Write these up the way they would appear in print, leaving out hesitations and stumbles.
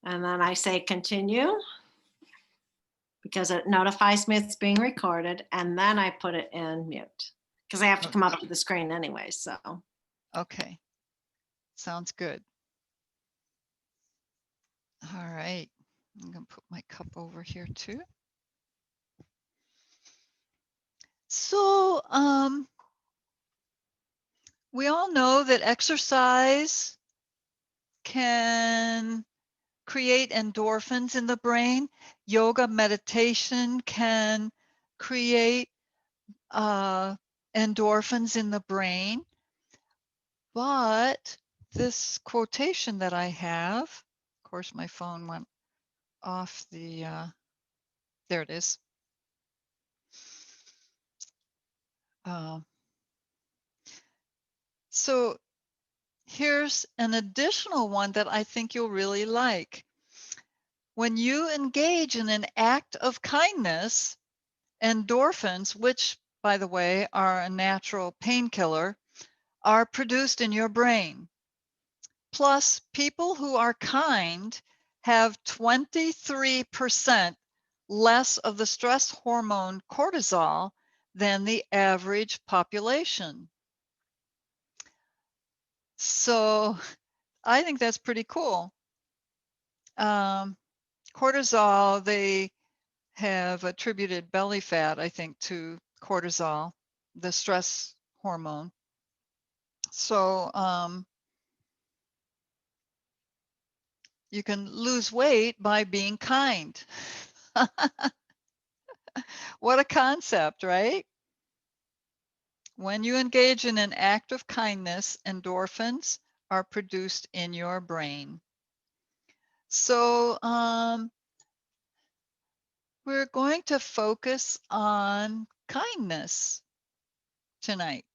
And then I say continue because it notifies me it's being recorded. And then I put it in mute because I have to come up to the screen anyway. So, Okay. Sounds good. All right. I'm going to put my cup over here too. So, we all know that exercise can create endorphins in the brain. Yoga meditation can create endorphins in the brain. But this quotation that I have, of course, my phone went off the, there it is. So here's an additional one that I think you'll really like. When you engage in an act of kindness, endorphins, which, by the way, are a natural painkiller, are produced in your brain. Plus, people who are kind have 23% less of the stress hormone cortisol than the average population. So I think that's pretty cool. Cortisol, they have attributed belly fat, I think, to cortisol, the stress hormone. So you can lose weight by being kind. What a concept, right? When you engage in an act of kindness, endorphins are produced in your brain. So we're going to focus on kindness tonight.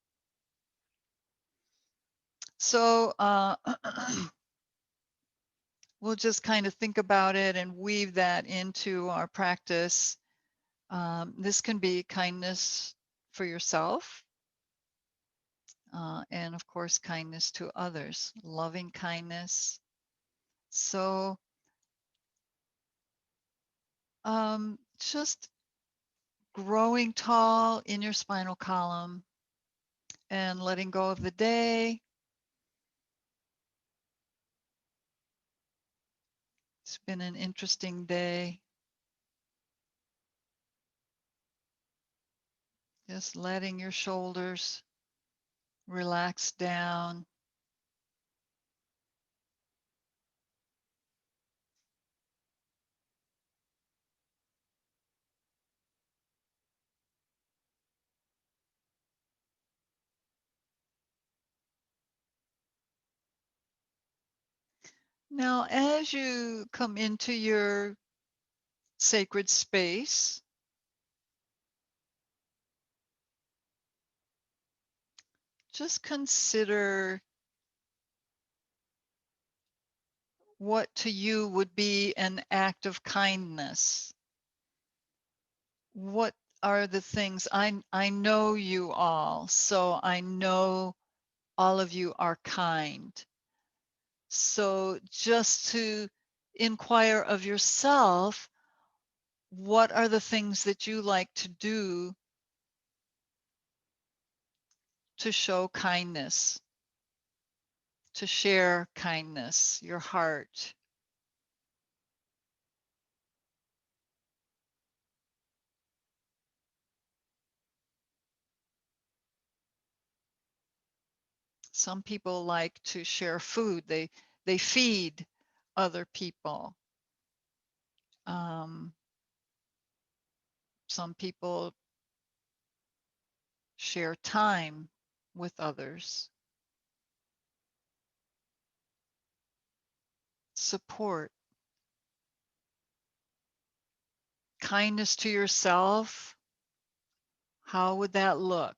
So we'll just kind of think about it and weave that into our practice. This can be kindness for yourself, and of course, kindness to others, loving kindness. So just growing tall in your spinal column and letting go of the day. It's been an interesting day. Just letting your shoulders relax down. Now, as you come into your sacred space, just consider what to you would be an act of kindness. What are the things I know you all, so I know all of you are kind. So just to inquire of yourself, what are the things that you like to do to show kindness, to share kindness, your heart? Some people like to share food. They feed other people. Some people share time with others. Support. Kindness to yourself. How would that look?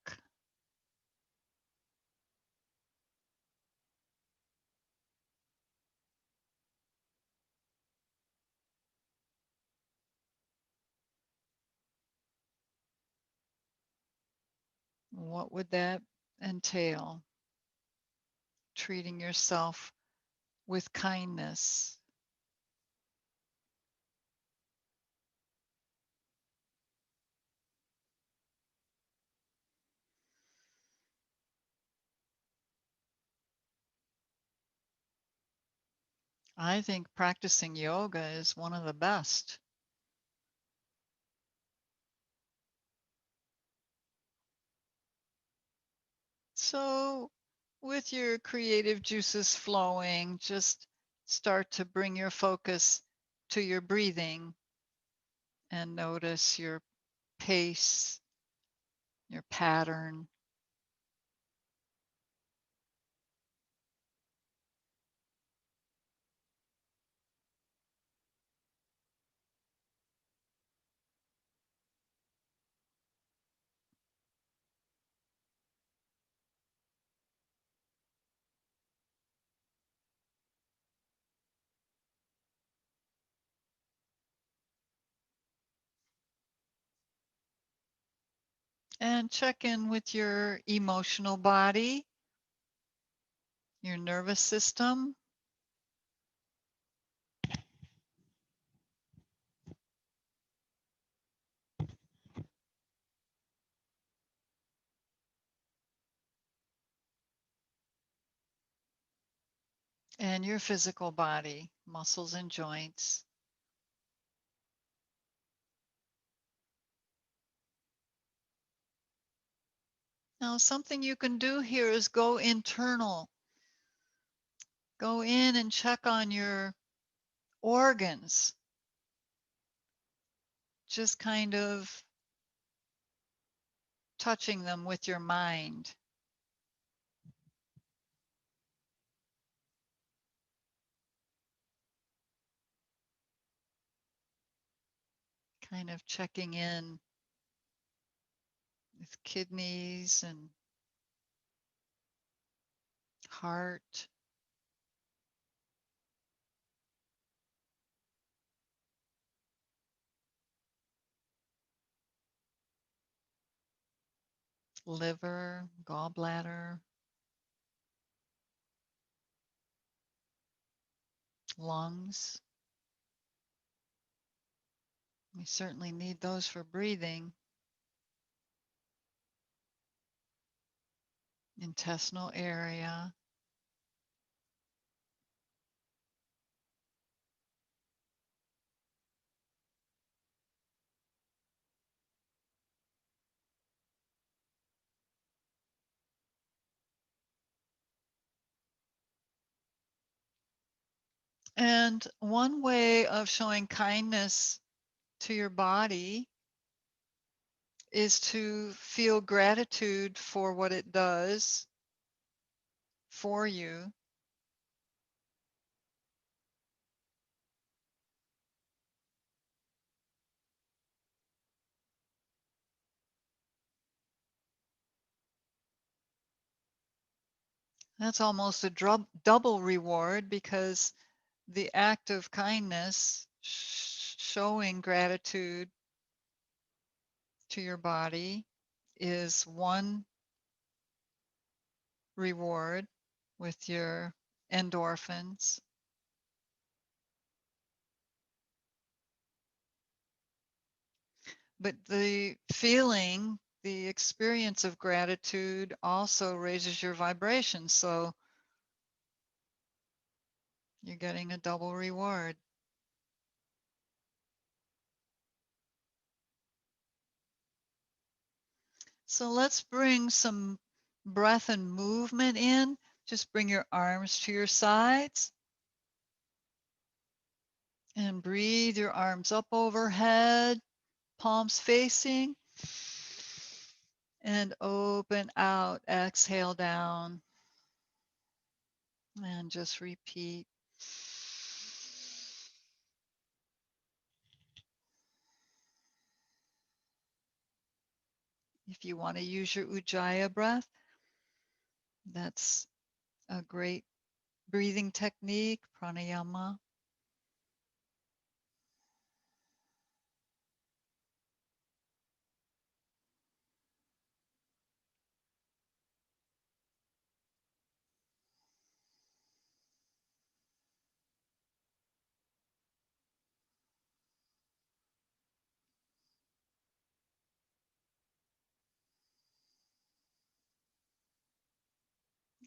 What would that entail? Treating yourself with kindness. I think practicing yoga is one of the best. So, with your creative juices flowing, just start to bring your focus to your breathing and notice your pace, your pattern. And check in with your emotional body, your nervous system, and your physical body, muscles and joints. Now, something you can do here is go internal. Go in and check on your organs. Just kind of touching them with your mind. Kind of checking in with kidneys and heart. Liver, gallbladder, lungs. We certainly need those for breathing. Intestinal area. And one way of showing kindness to your body is to feel gratitude for what it does for you. That's almost a double reward because the act of kindness, showing gratitude to your body, is one reward with your endorphins. But the feeling, the experience of gratitude also raises your vibration. So you're getting a double reward. So let's bring some breath and movement in. Just bring your arms to your sides and breathe your arms up overhead, palms facing, and open out. Exhale down and just repeat. If you want to use your Ujjayi breath, that's a great breathing technique, pranayama.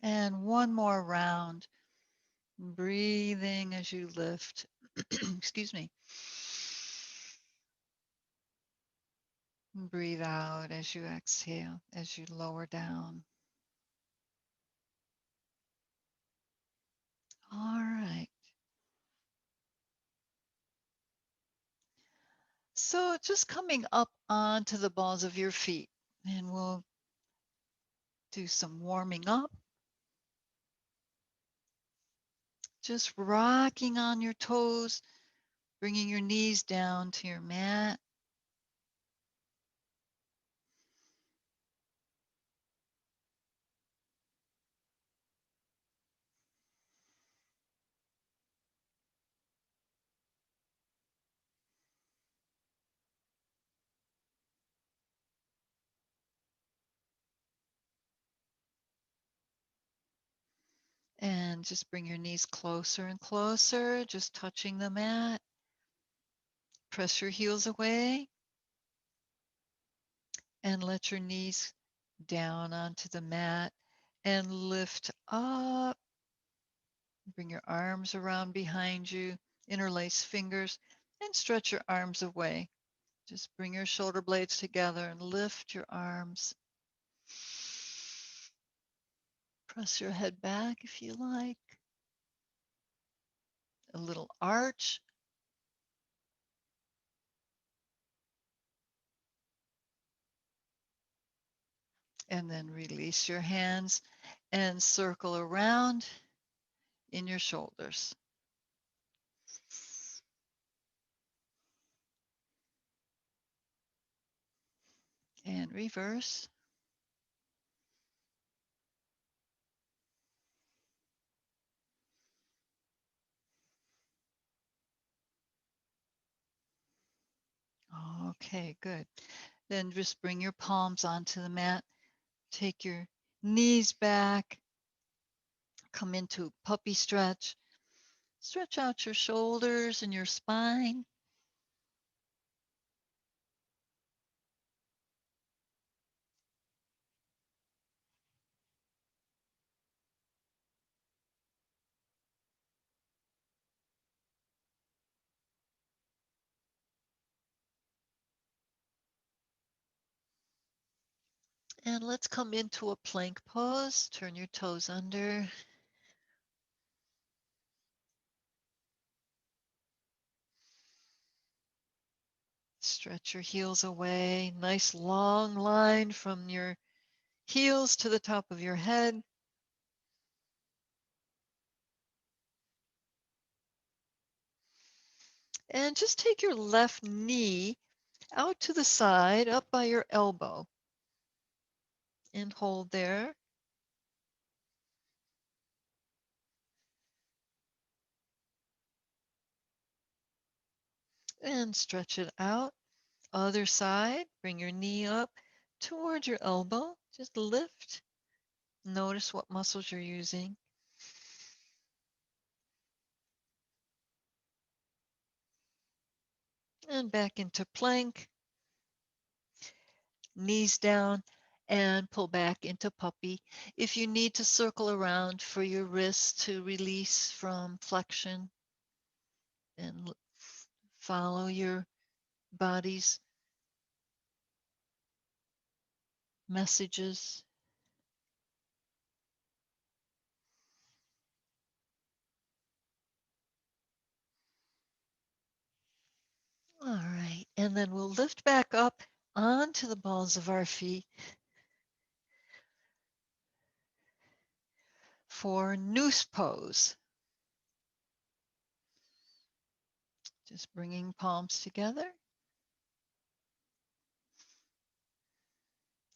And one more round. Breathing as you lift. Excuse me. Breathe out as you exhale, as you lower down. All right. So just coming up onto the balls of your feet, and we'll do some warming up. Just rocking on your toes, bringing your knees down to your mat. And just bring your knees closer and closer, just touching the mat. Press your heels away and let your knees down onto the mat and lift up. Bring your arms around behind you, interlace fingers, and stretch your arms away. Just bring your shoulder blades together and lift your arms. Press your head back if you like. A little arch. And then release your hands and circle around in your shoulders. And reverse. Okay, good. Then just bring your palms onto the mat. Take your knees back. Come into puppy stretch. Stretch out your shoulders and your spine. And let's come into a plank pose. Turn your toes under. Stretch your heels away. Nice long line from your heels to the top of your head. And just take your left knee out to the side, up by your elbow. And hold there. And stretch it out. Other side, bring your knee up toward your elbow. Just lift. Notice what muscles you're using. And back into plank. Knees down and pull back into puppy. If you need to circle around for your wrist to release from flexion and follow your body's messages. All right, and then we'll lift back up onto the balls of our feet for noose pose. Just bringing palms together.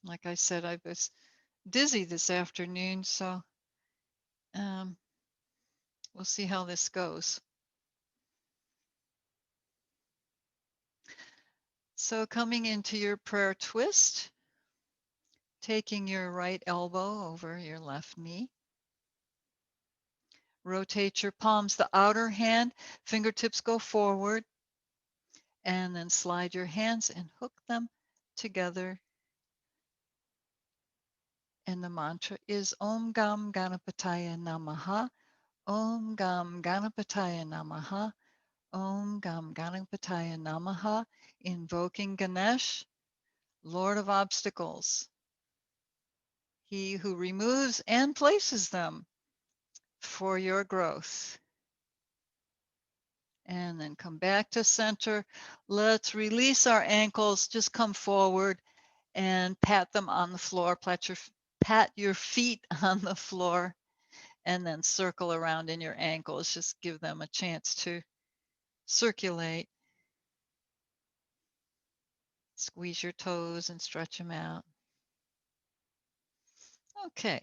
Like I said, I was dizzy this afternoon, so we'll see how this goes. So coming into your prayer twist, taking your right elbow over your left knee. Rotate your palms, the outer hand, fingertips go forward, and then slide your hands and hook them together. And the mantra is Om Gam Ganapataya Namaha. Om Gam Ganapataya Namaha. Om Gam Ganapataya Namaha. Invoking Ganesh, Lord of Obstacles, he who removes and places them for your growth. And then come back to center. Let's release our ankles. Just come forward and pat them on the floor. Pat your feet on the floor, and then circle around in your ankles. Just give them a chance to circulate. Squeeze your toes and stretch them out. Okay,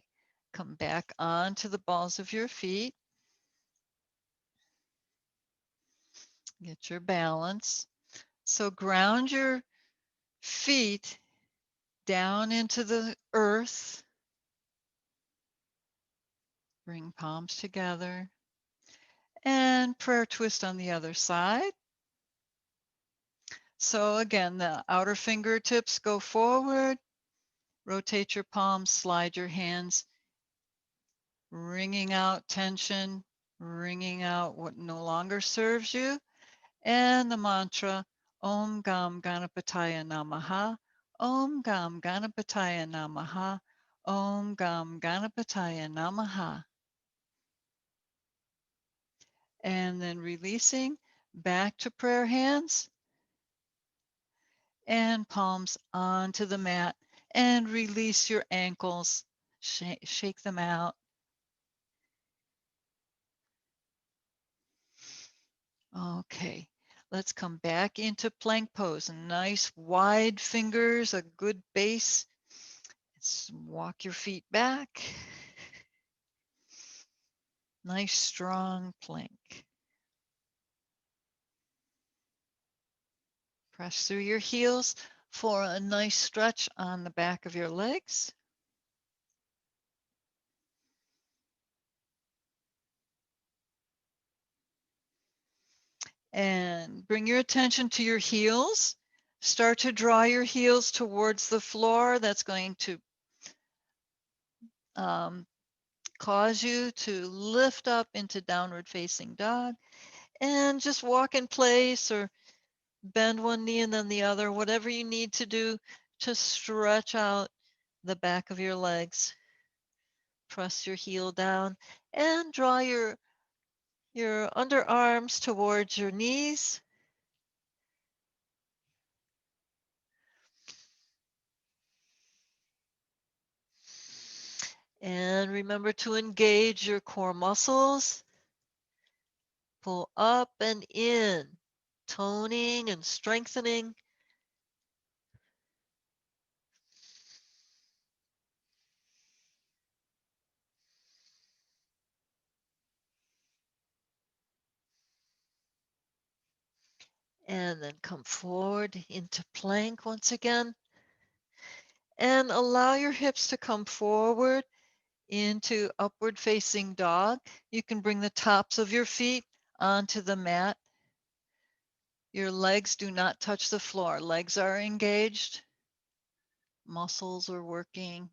come back onto the balls of your feet. Get your balance. So ground your feet down into the earth. Bring palms together. And prayer twist on the other side. So again, the outer fingertips go forward. Rotate your palms, slide your hands, wringing out tension, wringing out what no longer serves you. And the mantra, Om Gam Ganapataya Namaha, Om Gam Ganapataya Namaha, Om Gam Ganapataya Namaha. And then releasing back to prayer hands and palms onto the mat, and release your ankles, shake them out. Okay, let's come back into plank pose. Nice wide fingers, a good base. Let's walk your feet back. Nice strong plank. Press through your heels for a nice stretch on the back of your legs. And bring your attention to your heels. Start to draw your heels towards the floor. That's going to cause you to lift up into downward facing dog, and just walk in place or bend one knee and then the other, whatever you need to do to stretch out the back of your legs. Press your heel down and draw your underarms towards your knees. And remember to engage your core muscles. Pull up and in, toning and strengthening. And then come forward into plank once again. And allow your hips to come forward into upward facing dog. You can bring the tops of your feet onto the mat. Your legs do not touch the floor. Legs are engaged. Muscles are working.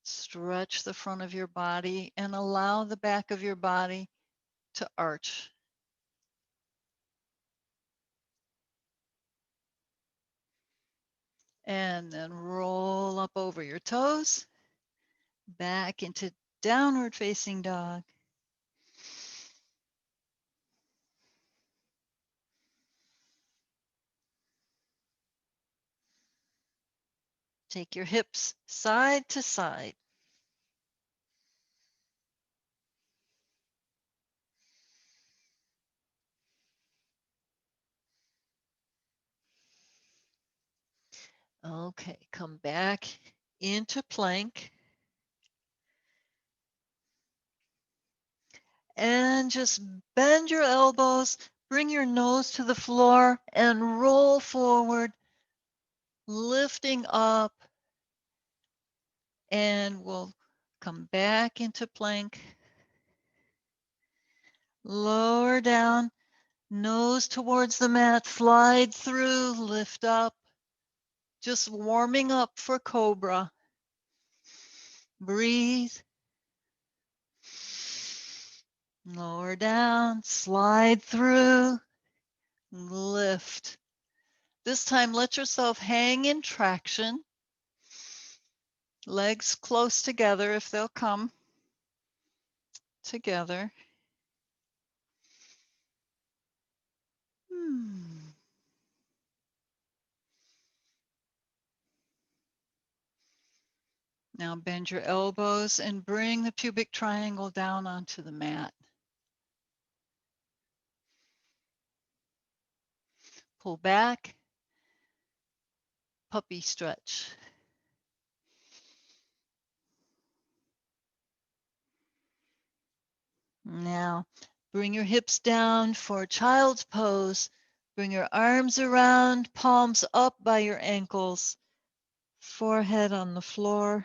Stretch the front of your body and allow the back of your body to arch. And then roll up over your toes, back into downward facing dog. Take your hips side to side. Okay, come back into plank. And just bend your elbows, bring your nose to the floor and roll forward, lifting up. And we'll come back into plank. Lower down, nose towards the mat, slide through, lift up. Just warming up for cobra. Breathe. Lower down, slide through, lift. This time, let yourself hang in traction. Legs close together if they'll come together. Now bend your elbows and bring the pubic triangle down onto the mat. Pull back, puppy stretch. Now bring your hips down for child's pose. Bring your arms around, palms up by your ankles, forehead on the floor.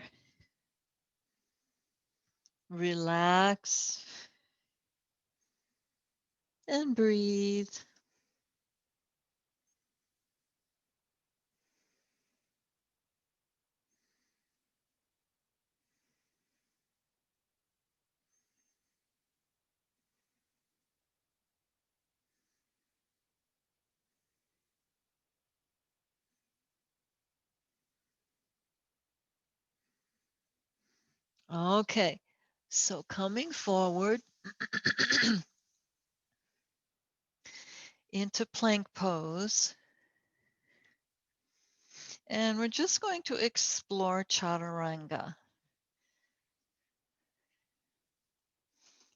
Relax and breathe. Okay, so coming forward into plank pose. And we're just going to explore chaturanga.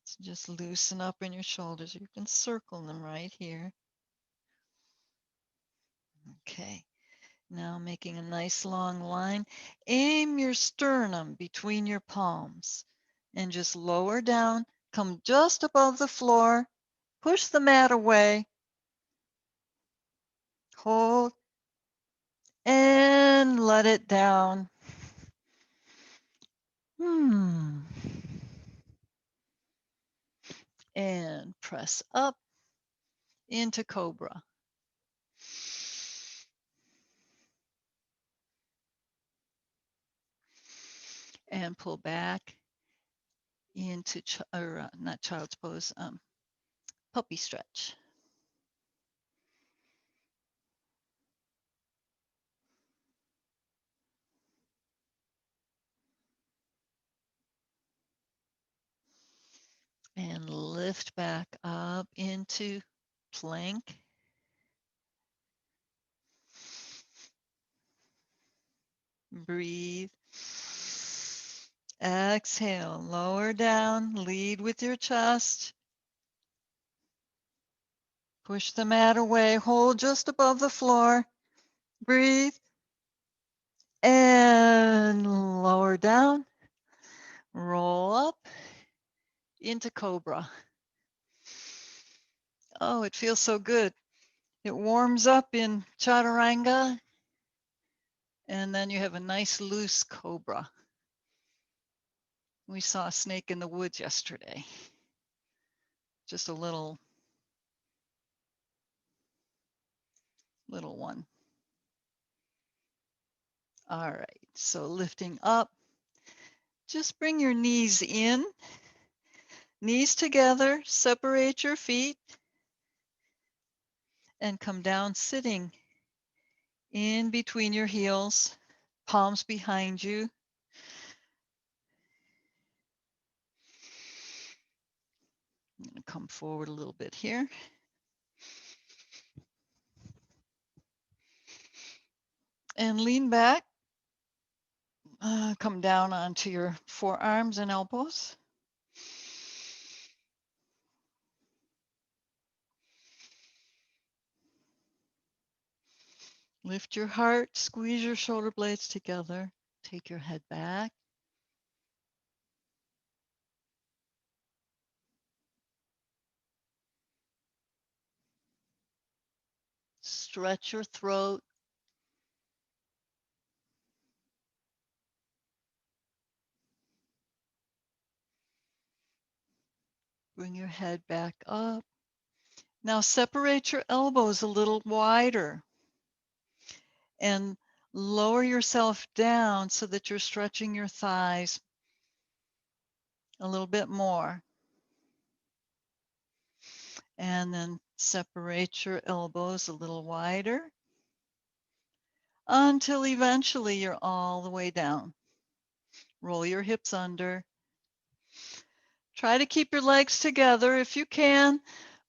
So just loosen up in your shoulders. You can circle them right here. Okay, now making a nice long line. Aim your sternum between your palms and just lower down. Come just above the floor. Push the mat away. Hold and let it down. And press up into cobra. And pull back into, not child's pose, puppy stretch. And lift back up into plank. Breathe. Exhale, lower down, lead with your chest. Push the mat away, hold just above the floor. Breathe. And lower down. Roll up into cobra. Oh, it feels so good. It warms up in chaturanga. And then you have a nice loose cobra. We saw a snake in the woods yesterday. Just a little one. All right, so lifting up, just bring your knees in, knees together, separate your feet, and come down sitting in between your heels, palms behind you. I'm going to come forward a little bit here. And lean back. Come down onto your forearms and elbows. Lift your heart, squeeze your shoulder blades together. Take your head back. Stretch your throat. Bring your head back up. Now separate your elbows a little wider and lower yourself down so that you're stretching your thighs a little bit more. And then separate your elbows a little wider until eventually you're all the way down. Roll your hips under. Try to keep your legs together if you can.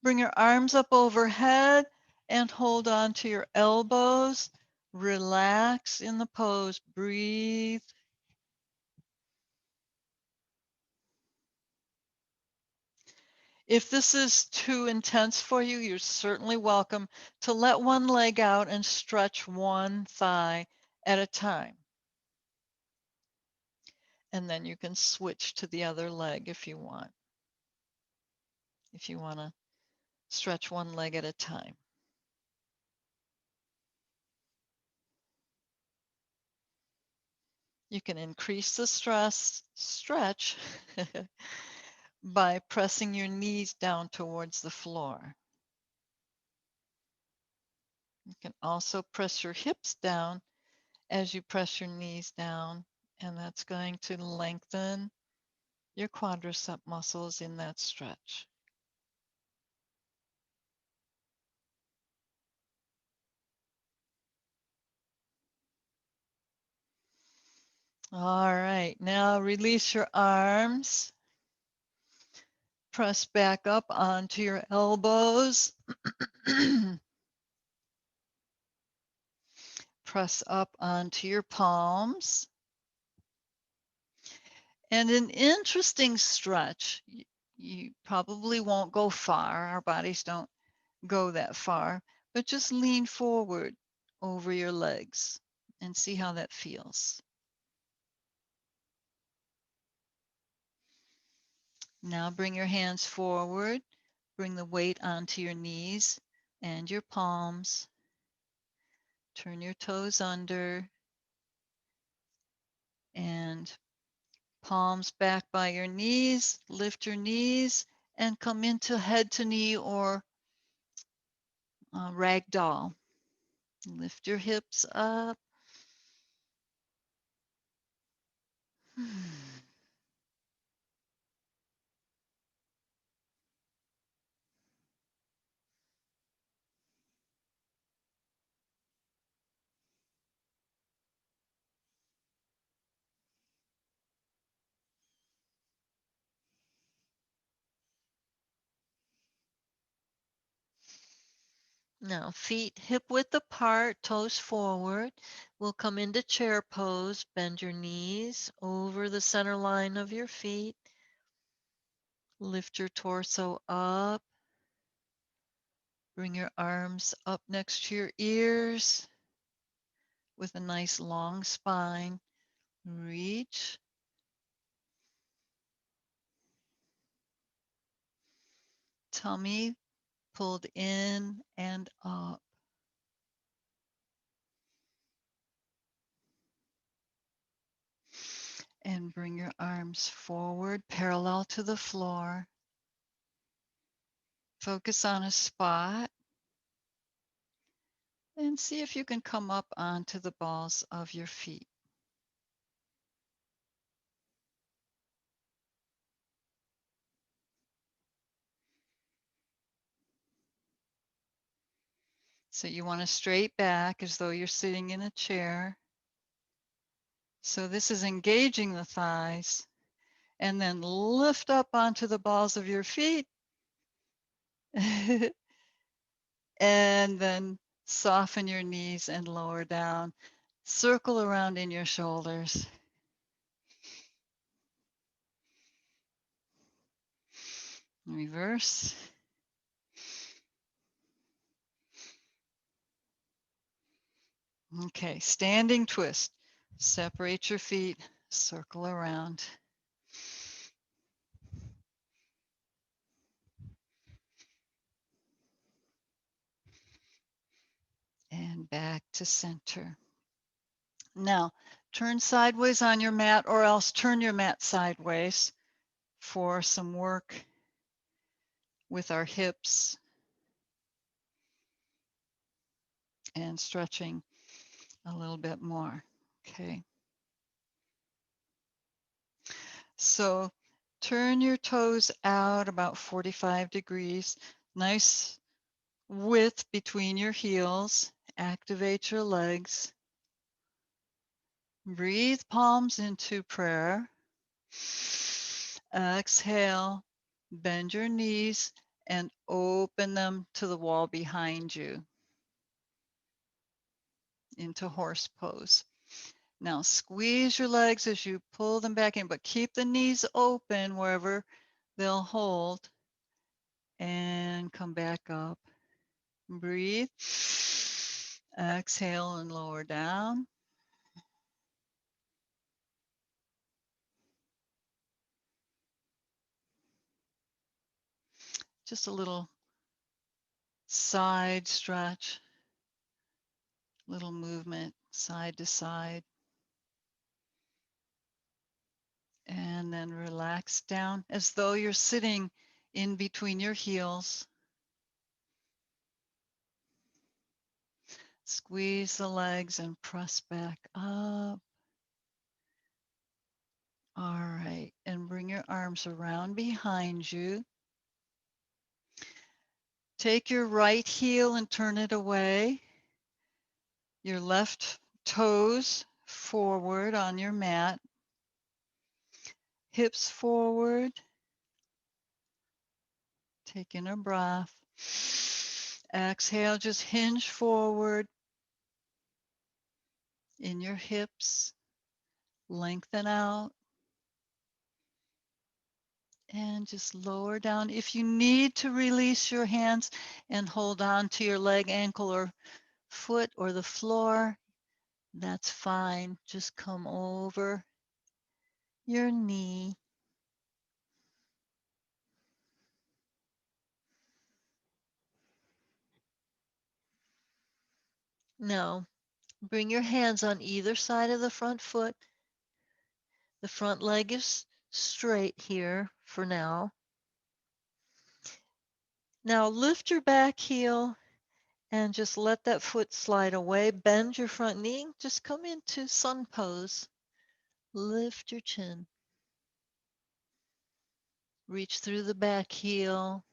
Bring your arms up overhead and hold on to your elbows. Relax in the pose. Breathe. If this is too intense for you, you're certainly welcome to let one leg out and stretch one thigh at a time. And then you can switch to the other leg if you want. If you want to stretch one leg at a time. You can increase the stretch by pressing your knees down towards the floor. You can also press your hips down as you press your knees down, and that's going to lengthen your quadricep muscles in that stretch. All right, now release your arms. Press back up onto your elbows. Press up onto your palms. And an interesting stretch, you probably won't go far. Our bodies don't go that far, but just lean forward over your legs and see how that feels. Now bring your hands forward, bring the weight onto your knees and your palms. Turn your toes under and palms back by your knees. Lift your knees and come into head to knee or ragdoll. Lift your hips up. Now, feet hip width apart, toes forward. We'll come into chair pose. Bend your knees over the center line of your feet. Lift your torso up. Bring your arms up next to your ears with a nice long spine. Reach. Tummy pulled in and up. And bring your arms forward, parallel to the floor. Focus on a spot and see if you can come up onto the balls of your feet. So you want to straight back as though you're sitting in a chair. So this is engaging the thighs, and then lift up onto the balls of your feet. And then soften your knees and lower down. Circle around in your shoulders. Reverse. Okay, standing twist. Separate your feet, circle around. And back to center. Now, turn sideways on your mat, or else turn your mat sideways for some work with our hips and stretching a little bit more. Okay. So turn your toes out about 45 degrees. Nice width between your heels. Activate your legs. Breathe palms into prayer. Exhale, bend your knees and open them to the wall behind you into horse pose. Now squeeze your legs as you pull them back in, but keep the knees open wherever they'll hold, and come back up. Breathe. Exhale and lower down. Just a little side stretch, little movement side to side. And then relax down as though you're sitting in between your heels. Squeeze the legs and press back up. All right, and bring your arms around behind you. Take your right heel and turn it away. Your left toes forward on your mat. Hips forward. Take in a breath. Exhale, just hinge forward in your hips. Lengthen out. And just lower down. If you need to release your hands and hold on to your leg, ankle, or foot or the floor, that's fine. Just come over your knee. Now, bring your hands on either side of the front foot. The front leg is straight here for now. Now lift your back heel and just let that foot slide away. Bend your front knee. Just come into sun pose. Lift your chin. Reach through the back heel.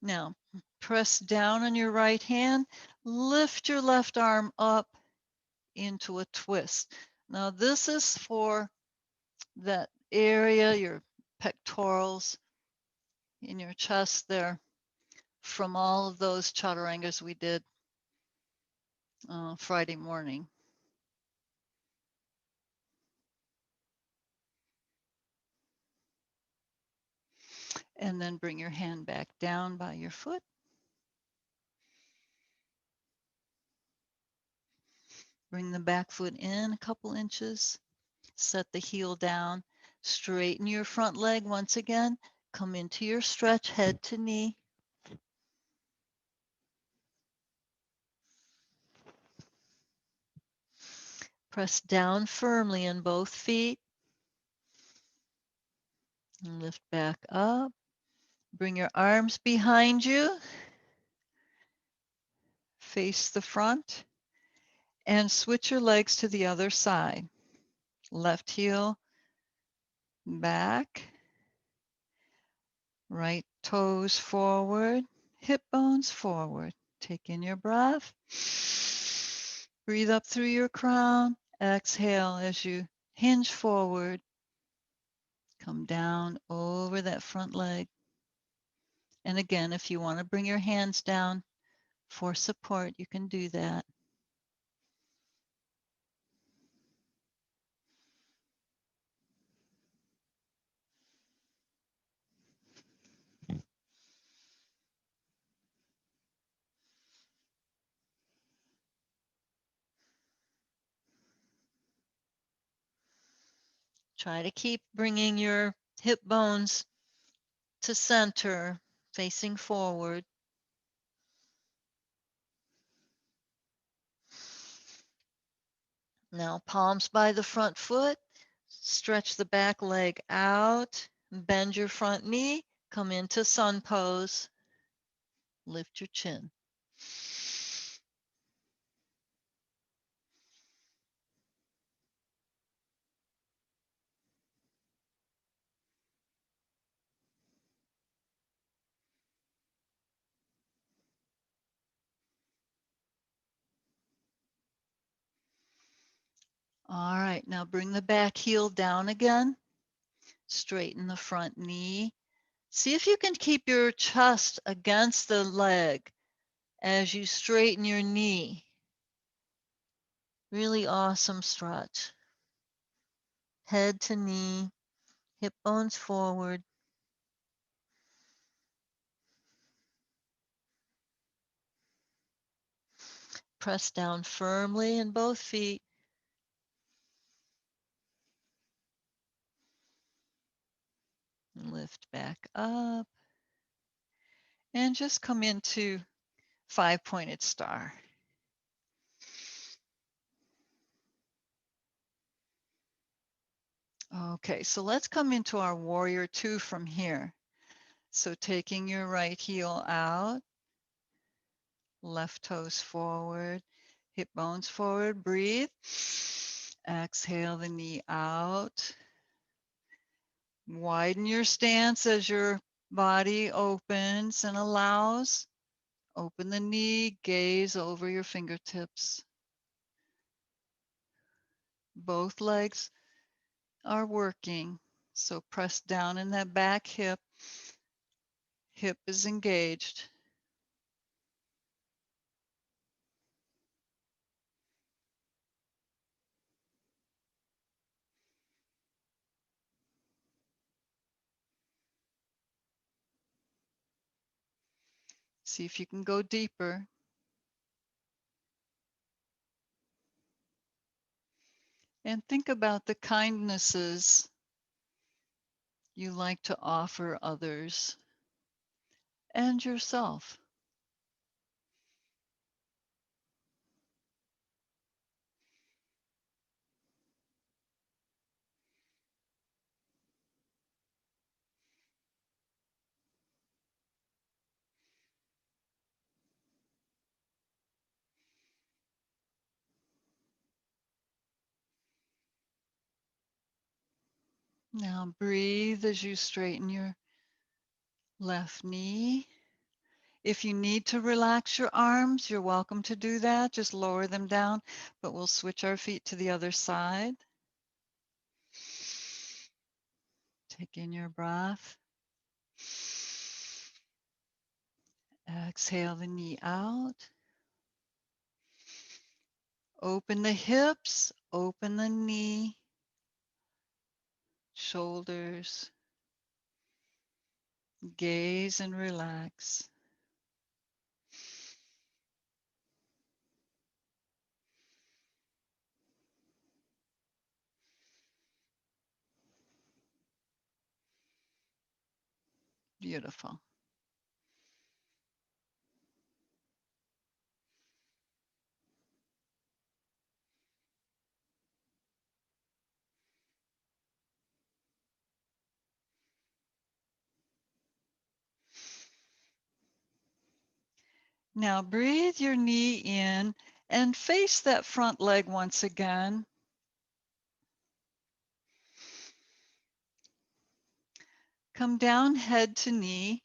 Now, press down on your right hand. Lift your left arm up into a twist. Now, this is for that area, your pectorals in your chest there, from all of those chaturangas we did Friday morning. And then bring your hand back down by your foot. Bring the back foot in a couple inches. Set the heel down. Straighten your front leg once again. Come into your stretch, head to knee. Press down firmly in both feet. And lift back up. Bring your arms behind you. Face the front. And switch your legs to the other side. Left heel back. Right toes forward. Hip bones forward. Take in your breath. Breathe up through your crown. Exhale as you hinge forward. Come down over that front leg. And again, if you want to bring your hands down for support, you can do that. Try to keep bringing your hip bones to center, facing forward. Now, palms by the front foot. Stretch the back leg out. Bend your front knee. Come into sun pose. Lift your chin. right, now bring the back heel down again. Straighten the front knee. See if you can keep your chest against the leg as you straighten your knee. Really awesome stretch. Head to knee, hip bones forward. Press down firmly in both feet. Lift back up. And just come into 5-pointed star. Okay, so let's come into our warrior 2 from here. So taking your right heel out, left toes forward, hip bones forward, breathe. Exhale the knee out. Widen your stance as your body opens and allows. Open the knee, gaze over your fingertips. Both legs are working. So press down in that back hip. Hip is engaged. See if you can go deeper. And think about the kindnesses you like to offer others and yourself. Now breathe as you straighten your left knee. If you need to relax your arms, you're welcome to do that. Just lower them down, but we'll switch our feet to the other side. Take in your breath. Exhale the knee out. Open the hips, open the knee, shoulders. Gaze and relax. Beautiful. Now breathe your knee in and face that front leg once again. Come down head to knee.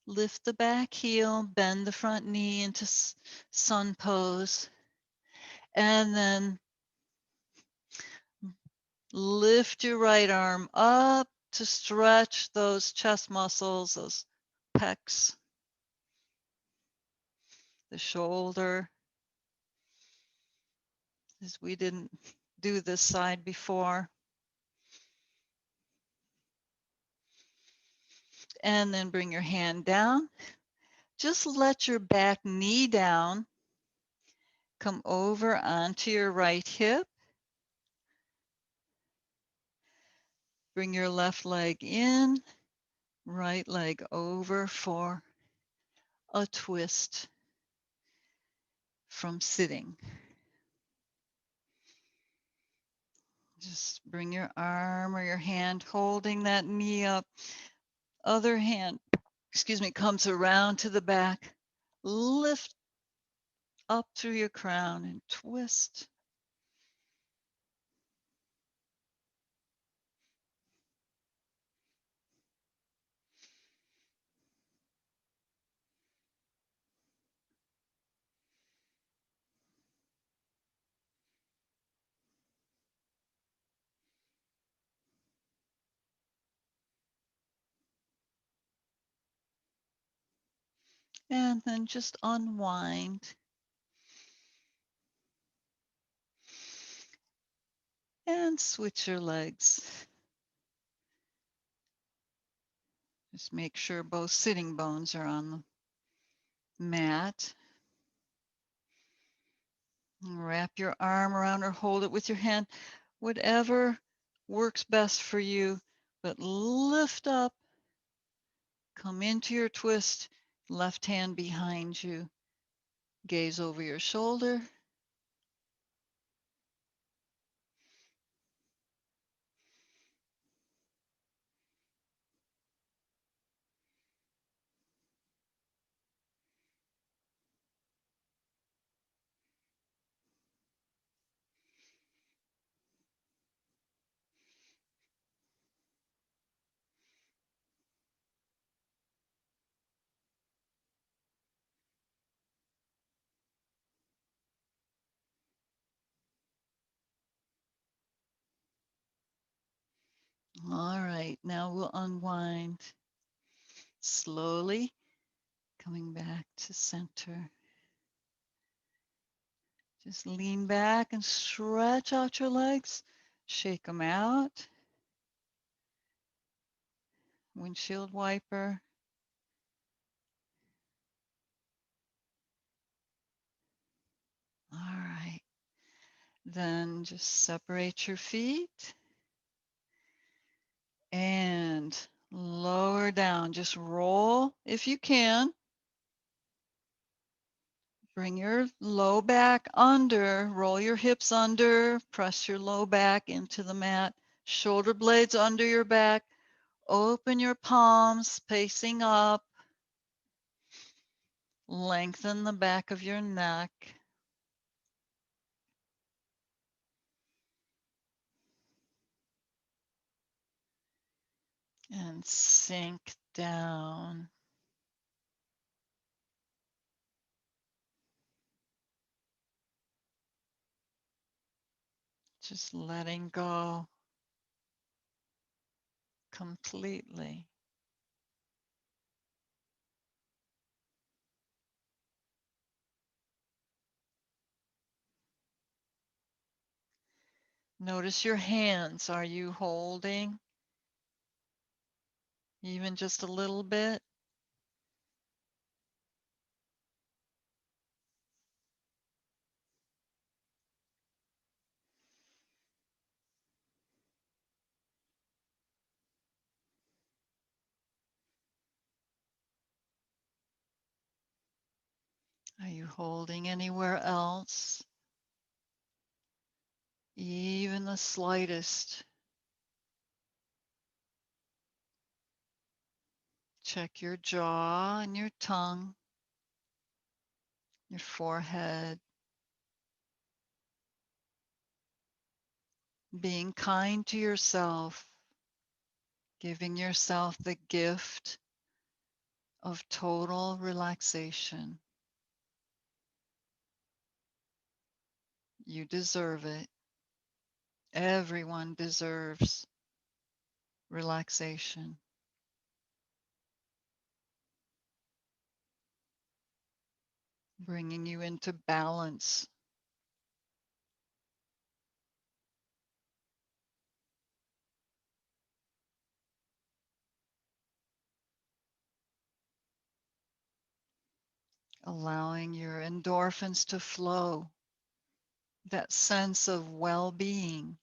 Lift the back heel, bend the front knee into sun pose. And then lift your right arm up to stretch those chest muscles, those pecs, the shoulder. As we didn't do this side before. And then bring your hand down. Just let your back knee down. Come over onto your right hip. Bring your left leg in, right leg over for a twist from sitting. Just bring your arm or your hand holding that knee up. Other hand, comes around to the back. Lift up through your crown and twist. And then just unwind. And switch your legs. Just make sure both sitting bones are on the mat. Wrap your arm around or hold it with your hand, whatever works best for you, but lift up, come into your twist, left hand behind you, gaze over your shoulder. All right, now we'll unwind slowly, coming back to center. Just lean back and stretch out your legs, shake them out. Windshield wiper. All right, then just separate your feet and lower down. Just roll if you can. Bring your low back under, roll your hips under, press your low back into the mat, shoulder blades under your back, open your palms facing up, lengthen the back of your neck. And sink down. Just letting go completely. Notice your hands. Are you holding even just a little bit? Are you holding anywhere else? Even the slightest. Check your jaw and your tongue, your forehead. Being kind to yourself, giving yourself the gift of total relaxation. You deserve it. Everyone deserves relaxation. Bringing you into balance. Allowing your endorphins to flow, that sense of well-being.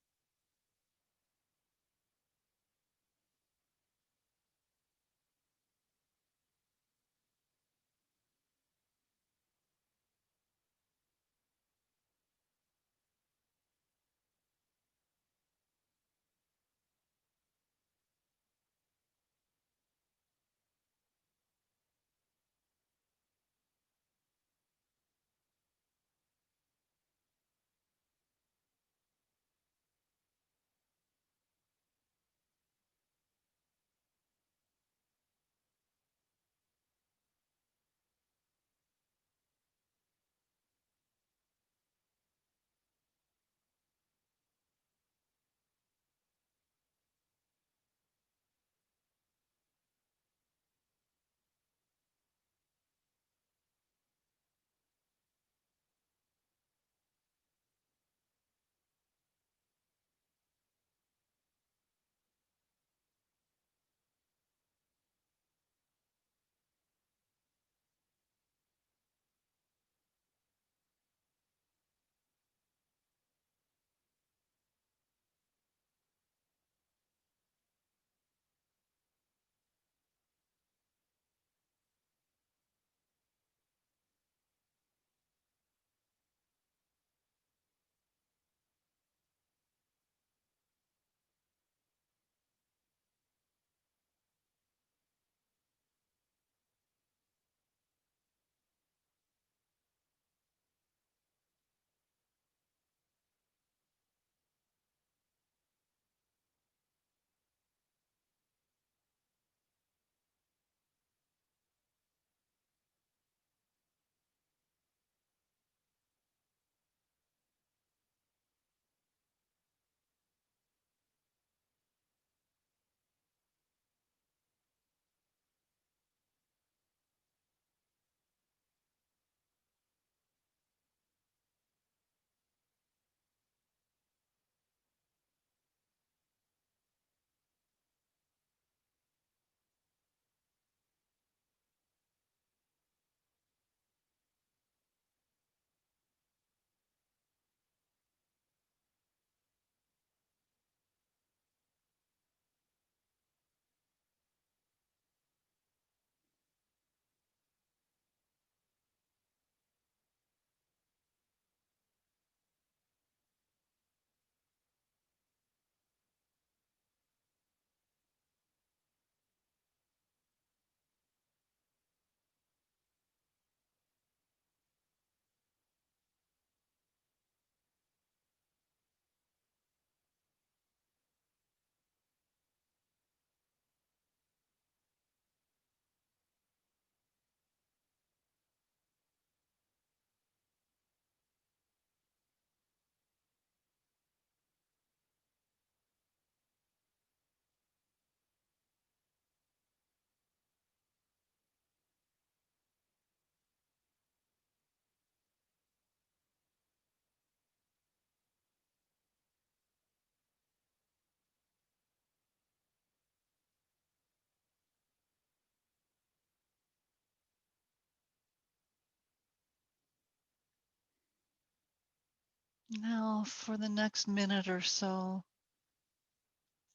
Now, for the next minute or so,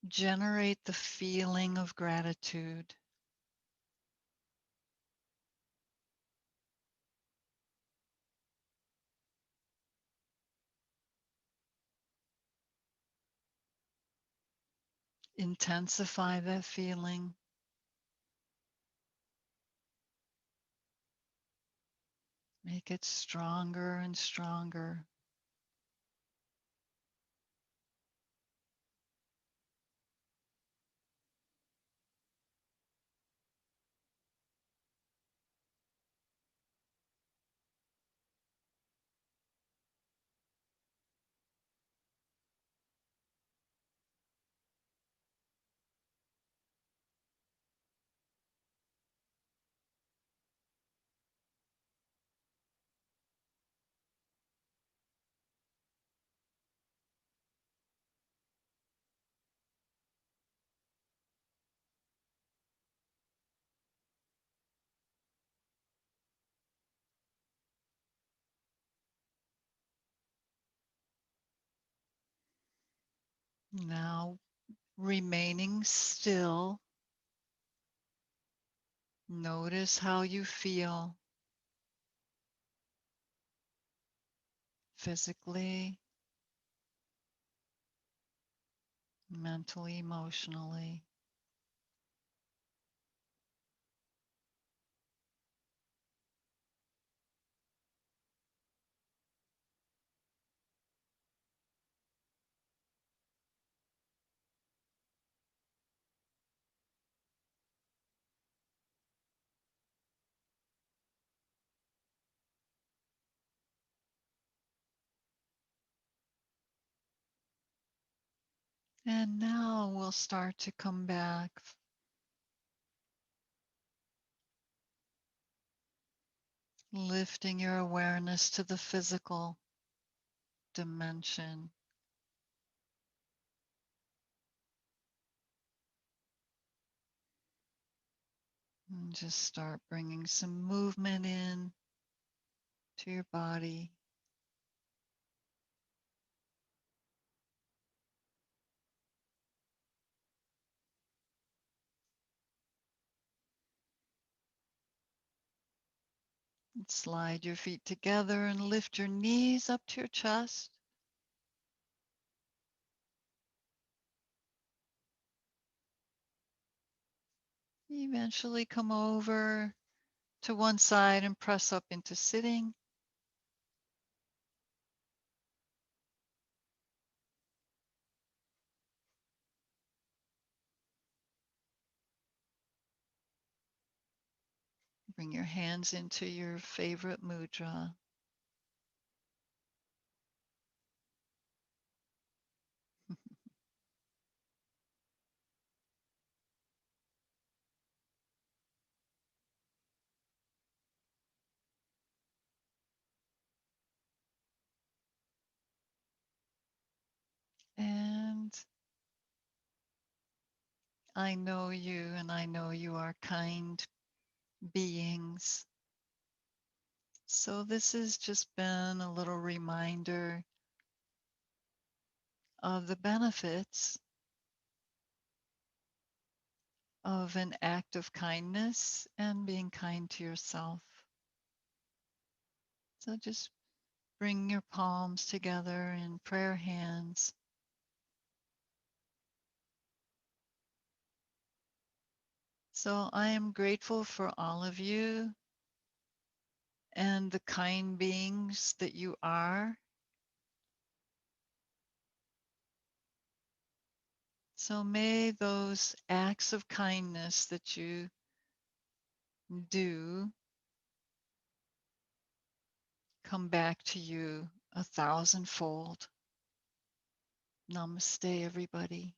generate the feeling of gratitude. Intensify that feeling. Make it stronger and stronger. Now, remaining still, notice how you feel physically, mentally, emotionally. And now we'll start to come back, lifting your awareness to the physical dimension. And just start bringing some movement in to your body. And slide your feet together and lift your knees up to your chest. Eventually come over to one side and press up into sitting. Bring your hands into your favorite mudra. And I know you, and I know you are kind beings. So this has just been a little reminder of the benefits of an act of kindness and being kind to yourself. So just bring your palms together in prayer hands. So I am grateful for all of you and the kind beings that you are. So may those acts of kindness that you do come back to you 1,000-fold. Namaste, everybody.